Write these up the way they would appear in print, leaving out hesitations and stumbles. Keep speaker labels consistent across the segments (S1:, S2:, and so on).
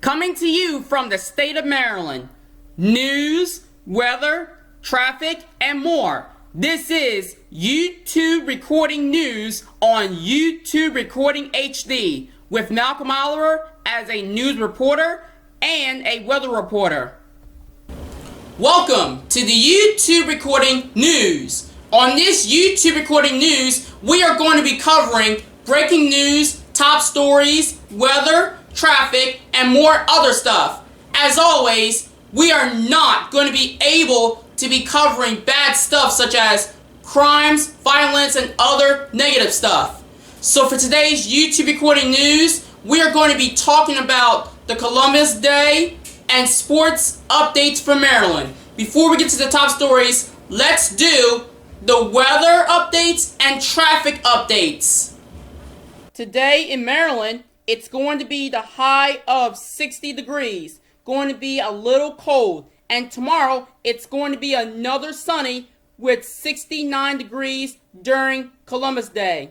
S1: Coming to you from the state of Maryland. News, weather, traffic, and more. This is YouTube Recording News on YouTube Recording HD with Malcolm Oliver as a news reporter and a weather reporter. Welcome to the YouTube Recording News. On this YouTube Recording News, we are going to be covering breaking news, top stories, weather, traffic, and more other stuff. As always, we are not going to be able to be covering bad stuff such as crimes, violence, and other negative stuff. So for today's YouTube Recording News, we are going to be talking about the Columbus Day and sports updates from Maryland. Before we get to the top stories, let's do the weather updates and traffic updates. Today in Maryland, it's going to be the high of 60 degrees, going to be a little cold. And tomorrow, it's going to be another sunny with 69 degrees during Columbus Day.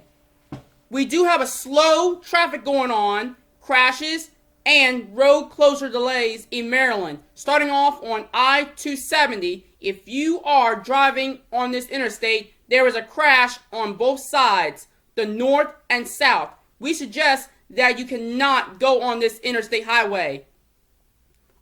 S1: We do have a slow traffic going on, crashes, and road closure delays in Maryland. Starting off on I-270, if you are driving on this interstate, there is a crash on both sides, the north and south. We suggest that you cannot go on this interstate highway.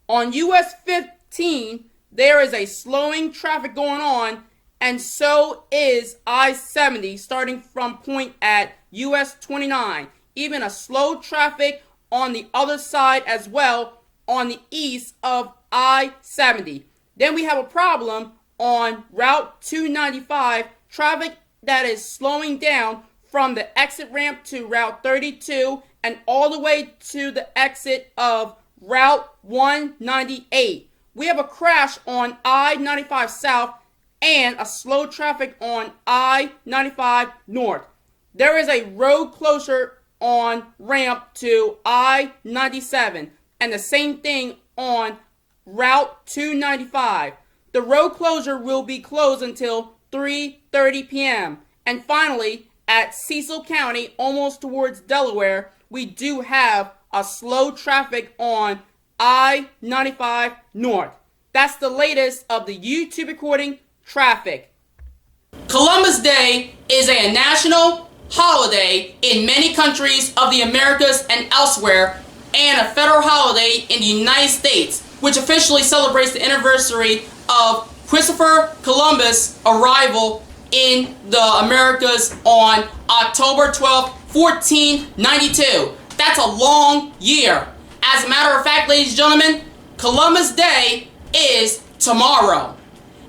S1: On US 15, there is a slowing traffic going on, and so is I-70 starting from point at US 29. Even a slow traffic on the other side as well on the east of I-70. Then we have a problem on Route 295, traffic that is slowing down from the exit ramp to Route 32 and all the way to the exit of Route 198. We have a crash on I-95 South and a slow traffic on I-95 North. There is a road closure on ramp to I-97 and the same thing on Route 295. The road closure will be closed until 3:30 p.m. And finally, at Cecil County, almost towards Delaware, we do have a slow traffic on I-95 North. That's the latest of the YouTube recording traffic. Columbus Day is a national holiday in many countries of the Americas and elsewhere, and a federal holiday in the United States, which officially celebrates the anniversary of Christopher Columbus' arrival in the Americas on October 12, 1492. That's a long year. As a matter of fact, ladies and gentlemen, Columbus Day is tomorrow.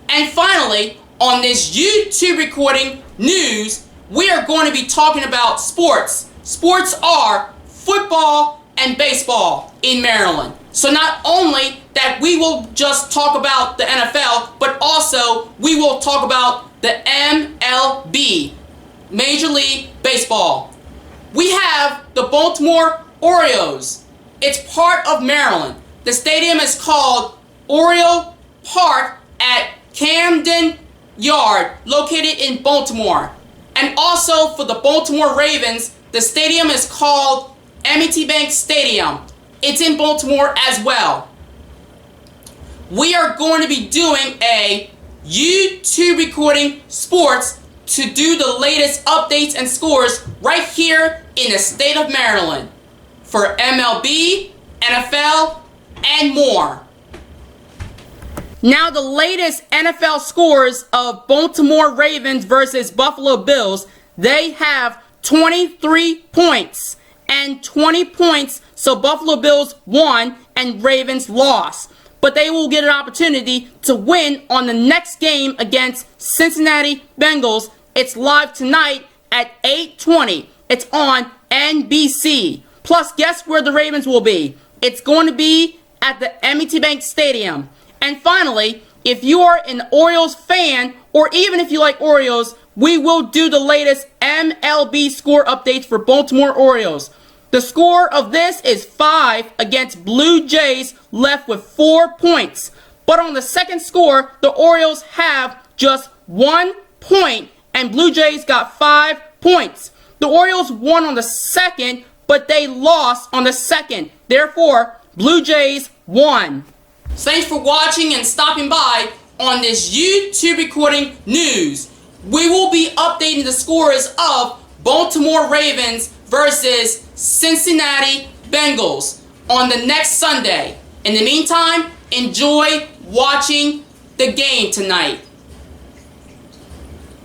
S1: And finally, on this YouTube recording news, we are going to be talking about sports. Sports are football and baseball in Maryland. So not only that we will just talk about the NFL, but also we will talk about the MLB, Major League Baseball. We have the Baltimore Orioles. It's part of Maryland. The stadium is called Oriole Park at Camden Yard, located in Baltimore. And also for the Baltimore Ravens, the stadium is called M&T Bank Stadium. It's in Baltimore as well. We are going to be doing a YouTube recording sports to do the latest updates and scores right here in the state of Maryland for MLB, NFL, and more. Now the latest NFL scores of Baltimore Ravens versus Buffalo Bills. They have 23 points and 20 points, so Buffalo Bills won and Ravens lost. But they will get an opportunity to win on the next game against Cincinnati Bengals. It's live tonight at 8:20. It's on NBC. Plus, guess where the Ravens will be? It's going to be at the M&T Bank Stadium. And finally, if you are an Orioles fan, or even if you like Orioles, we will do the latest MLB score updates for Baltimore Orioles. The score of this is 5 against Blue Jays, left with 4 points. But on the second score, the Orioles have just 1 point, and Blue Jays got 5 points. The Orioles won on the second, but they lost on the second. Therefore, Blue Jays won. Thanks for watching and stopping by on this YouTube recording news. We will be updating the scores of Baltimore Ravens versus Cincinnati Bengals on the next Sunday. In the meantime, enjoy watching the game tonight.